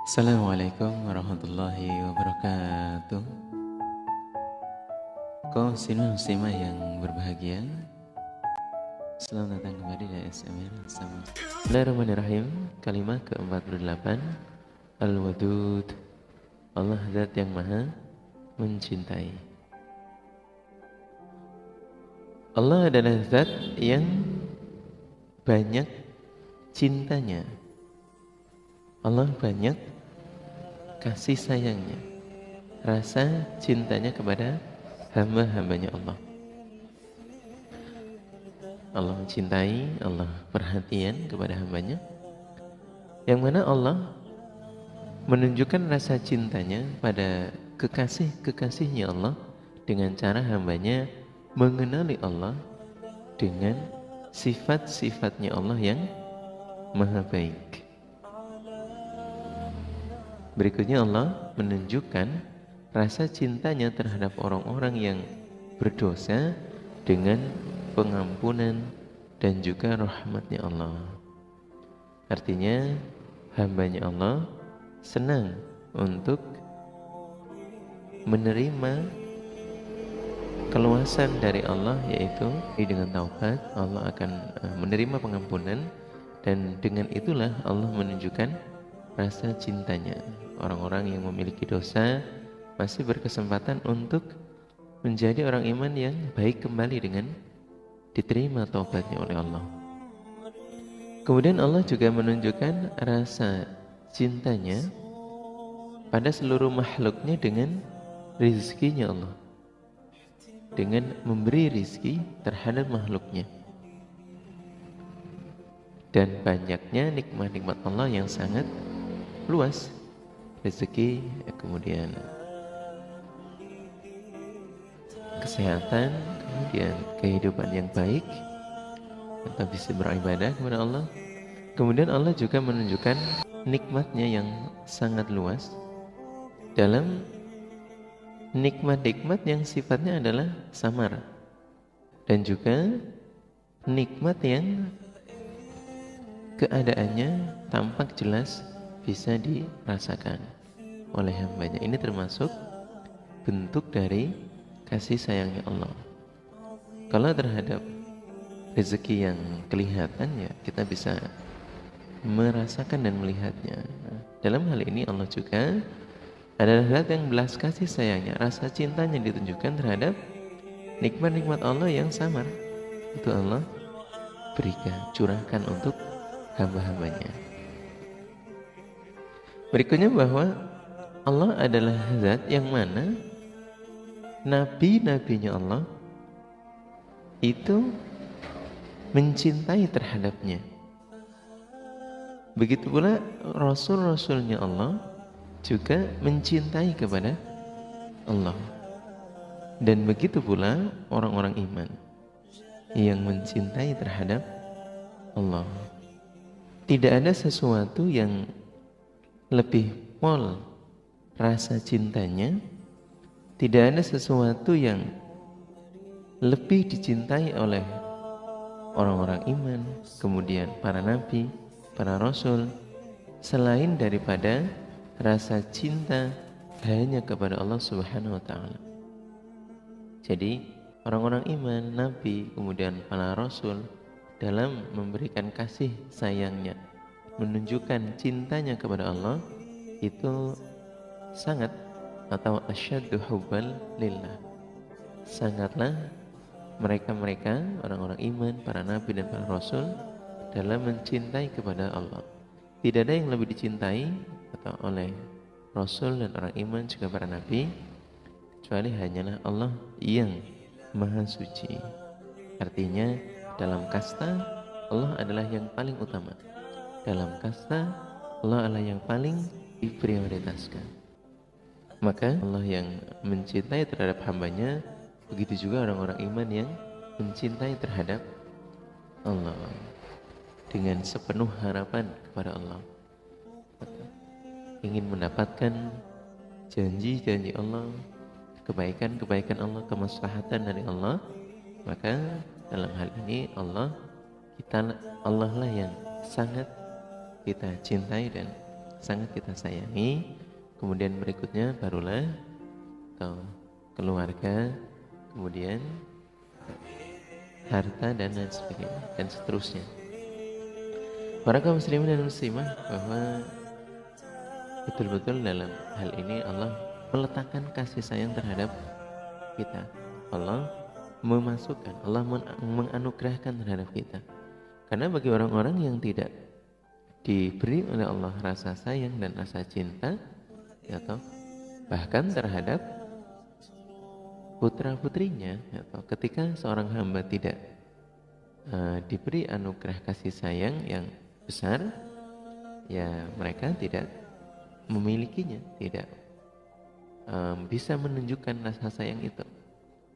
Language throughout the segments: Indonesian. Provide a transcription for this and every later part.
Assalamualaikum warahmatullahi wabarakatuh. Kaum muslimah yang berbahagia, selamat datang kembali di ASMR sama Bismillahirrahmanirrahim. Kalimat ke-48, Al-Wadud, Allah Zat yang Maha Mencintai. Allah adalah Zat yang banyak cintanya. Allah banyak kasih sayangnya, rasa cintanya kepada hamba-hambanya Allah. Allah mencintai, Allah perhatian kepada hambanya, yang mana Allah menunjukkan rasa cintanya pada kekasih-kekasihnya Allah dengan cara hambanya mengenali Allah dengan sifat-sifatnya Allah yang maha baik. Berikutnya Allah menunjukkan rasa cintanya terhadap orang-orang yang berdosa dengan pengampunan dan juga rahmatnya Allah. Artinya hambanya Allah senang untuk menerima keluasan dari Allah, yaitu dengan taubat Allah akan menerima pengampunan, dan dengan itulah Allah menunjukkan rasa cintanya. Orang-orang yang memiliki dosa masih berkesempatan untuk menjadi orang iman yang baik kembali dengan diterima taubatnya oleh Allah. Kemudian Allah juga menunjukkan rasa cintanya pada seluruh makhluknya dengan rizkinya Allah, dengan memberi rizki terhadap makhluknya, dan banyaknya nikmat-nikmat Allah yang sangat luas, rezeki, kemudian kesehatan, kemudian kehidupan yang baik, atau bisa beribadah kepada Allah. Kemudian Allah juga menunjukkan nikmatnya yang sangat luas dalam nikmat-nikmat yang sifatnya adalah samar, dan juga nikmat yang keadaannya tampak jelas bisa dirasakan oleh hambanya. Ini termasuk bentuk dari kasih sayangnya Allah. Kalau terhadap rezeki yang kelihatan, ya kita bisa merasakan dan melihatnya. Dalam hal ini Allah juga adalah zat yang belas kasih sayangnya, rasa cintanya ditunjukkan terhadap nikmat-nikmat Allah yang samar. Itu Allah berikan, curahkan untuk hamba-hambanya. Berikutnya bahwa Allah adalah zat yang mana nabi-nabinya Allah itu mencintai terhadapnya. Begitu pula rasul-rasulnya Allah juga mencintai kepada Allah. Dan begitu pula orang-orang iman yang mencintai terhadap Allah. Tidak ada sesuatu yang lebih pol rasa cintanya, tidak ada sesuatu yang lebih dicintai oleh orang-orang iman, kemudian para nabi, para rasul, selain daripada rasa cinta hanya kepada Allah Subhanahu wa ta'ala. Jadi orang-orang iman, nabi, kemudian para rasul dalam memberikan kasih sayangnya, menunjukkan cintanya kepada Allah, itu sangat, atau asyaddu hubbal lillah, sangatlah mereka-mereka orang-orang iman, para nabi dan para rasul dalam mencintai kepada Allah. Tidak ada yang lebih dicintai atau oleh rasul dan orang iman juga para nabi kecuali hanyalah Allah yang maha suci. Artinya dalam kasta Allah adalah yang paling utama. Dalam kasta Allah adalah yang paling diprioritaskan. Maka Allah yang mencintai terhadap hambanya, begitu juga orang-orang iman yang mencintai terhadap Allah dengan sepenuh harapan kepada Allah, ingin mendapatkan janji-janji Allah, kebaikan-kebaikan Allah, kemaslahatan dari Allah. Maka dalam hal ini Allah lah yang sangat kita cintai dan sangat kita sayangi, kemudian berikutnya barulah atau keluarga, kemudian harta dan lain sebagainya dan seterusnya. Para kaum muslimin dan muslimah, bahwa betul-betul dalam hal ini Allah meletakkan kasih sayang terhadap kita. Allah memasukkan, Allah menganugerahkan terhadap kita. Karena bagi orang-orang yang tidak diberi oleh Allah rasa sayang dan rasa cinta, atau bahkan terhadap putra-putrinya, atau ketika seorang hamba tidak diberi anugerah kasih sayang yang besar, ya mereka tidak memilikinya, tidak bisa menunjukkan rasa sayang itu,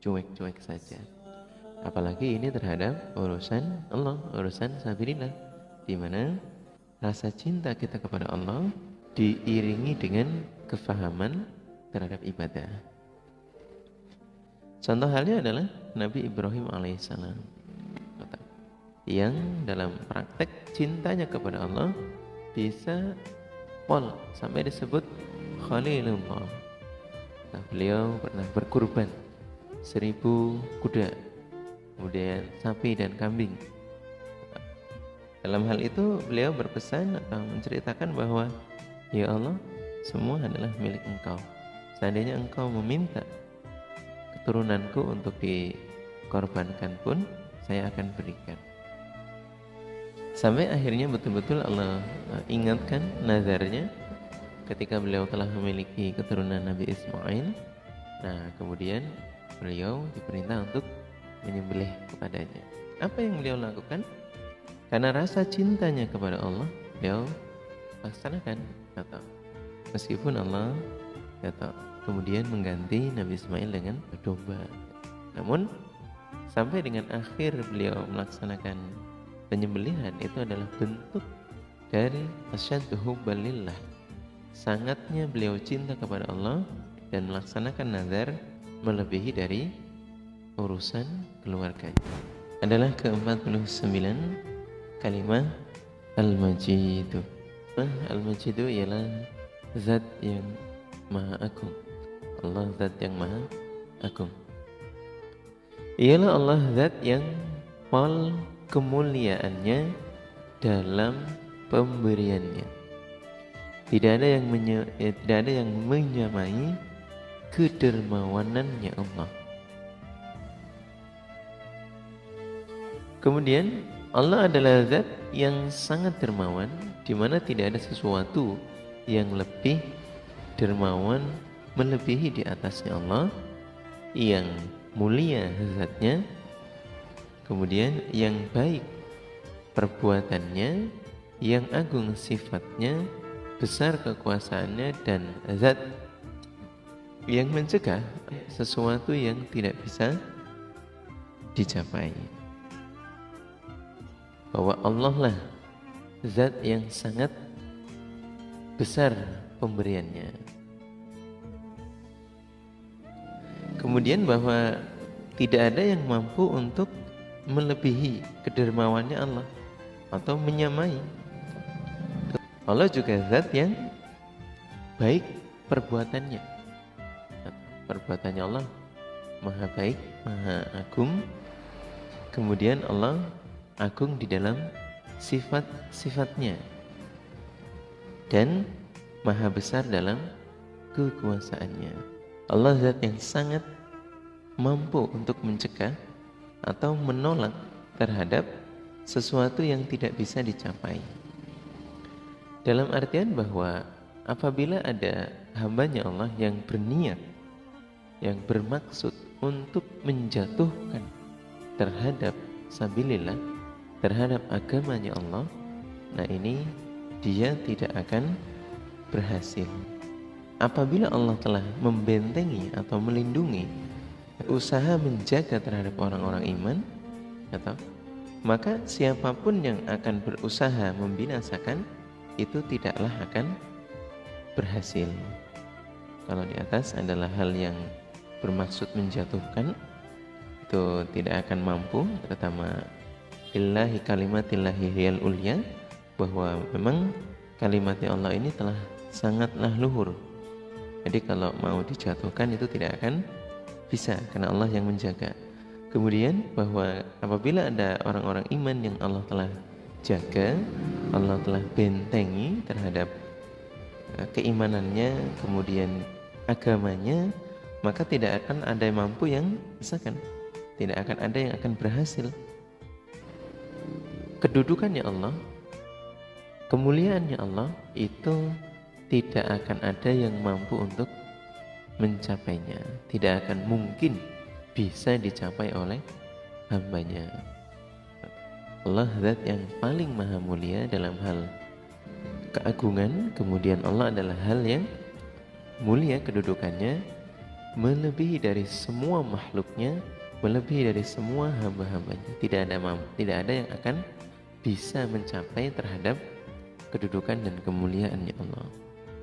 cuek-cuek saja. Apalagi ini terhadap urusan Allah, urusan sabilillah, di mana rasa cinta kita kepada Allah diiringi dengan kefahaman terhadap ibadah. Contoh halnya adalah Nabi Ibrahim alaihissalam, yang dalam praktek cintanya kepada Allah bisa pol sampai disebut Khalilullah. Nah, beliau pernah berkurban 1000 kuda, kemudian sapi dan kambing. Dalam hal itu beliau berpesan atau menceritakan bahwa, ya Allah, semua adalah milik Engkau. Seandainya Engkau meminta keturunanku untuk dikorbankan pun, saya akan berikan. Sampai akhirnya betul-betul Allah ingatkan nazarnya ketika beliau telah memiliki keturunan Nabi Ismail. Nah, kemudian beliau diperintah untuk menyembelih kepadanya. Apa yang beliau lakukan? Karena rasa cintanya kepada Allah, beliau laksanakan, atau meskipun Allah kemudian mengganti Nabi Ismail dengan domba. Namun sampai dengan akhir beliau melaksanakan penyembelihan, itu adalah bentuk dari asyaddu hubban lillah, sangatnya beliau cinta kepada Allah dan melaksanakan nazar melebihi dari urusan keluarganya. Adalah ke-49 kalimat Al-Majidu. Al-Majidu ialah zat yang maha agung. Allah zat yang maha agung. Ialah Allah zat yang pol kemuliaannya dalam pemberiannya. Tidak ada yang menyamai kedermawanannya Allah. Kemudian Allah adalah zat yang sangat dermawan, di mana tidak ada sesuatu yang lebih dermawan melebihi di atasnya Allah, yang mulia zatnya, kemudian yang baik perbuatannya, yang agung sifatnya, besar kekuasaannya, dan zat yang mencegah sesuatu yang tidak bisa dicapai. Bahwa Allah lah zat yang sangat besar pemberiannya. Kemudian bahwa tidak ada yang mampu untuk melebihi kedermawannya Allah atau menyamai. Allah juga zat yang baik perbuatannya. Perbuatannya Allah maha baik, maha agung. Kemudian Allah agung di dalam sifat-sifatnya dan maha besar dalam kekuasaannya. Allah zat yang sangat mampu untuk mencegah atau menolak terhadap sesuatu yang tidak bisa dicapai. Dalam artian bahwa apabila ada hambanya Allah yang berniat, yang bermaksud untuk menjatuhkan terhadap sabilillah, terhadap agamanya Allah, nah ini dia tidak akan berhasil. Apabila Allah telah membentengi atau melindungi usaha menjaga terhadap orang-orang iman, maka siapapun yang akan berusaha membinasakan itu tidaklah akan berhasil. Kalau di atas adalah hal yang bermaksud menjatuhkan, itu tidak akan mampu, terutama lillahi kalimatillahi hiyal ulya, bahwa memang kalimatnya Allah ini telah sangatlah luhur. Jadi kalau mau dijatuhkan itu tidak akan bisa, karena Allah yang menjaga. Kemudian bahwa apabila ada orang-orang iman yang Allah telah jaga, Allah telah bentengi terhadap keimanannya, kemudian agamanya, maka tidak akan ada yang mampu yang misalkan, tidak akan ada yang akan berhasil. Kedudukannya Allah, kemuliaannya Allah itu tidak akan ada yang mampu untuk mencapainya, tidak akan mungkin bisa dicapai oleh hambanya. Allah zat yang paling maha mulia dalam hal keagungan, kemudian Allah adalah hal yang mulia kedudukannya, melebihi dari semua makhluknya, melebihi dari semua hamba-hambanya. Tidak ada yang akan bisa mencapai terhadap kedudukan dan kemuliaannya Allah.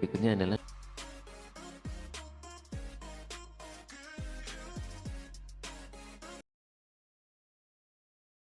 Berikutnya adalah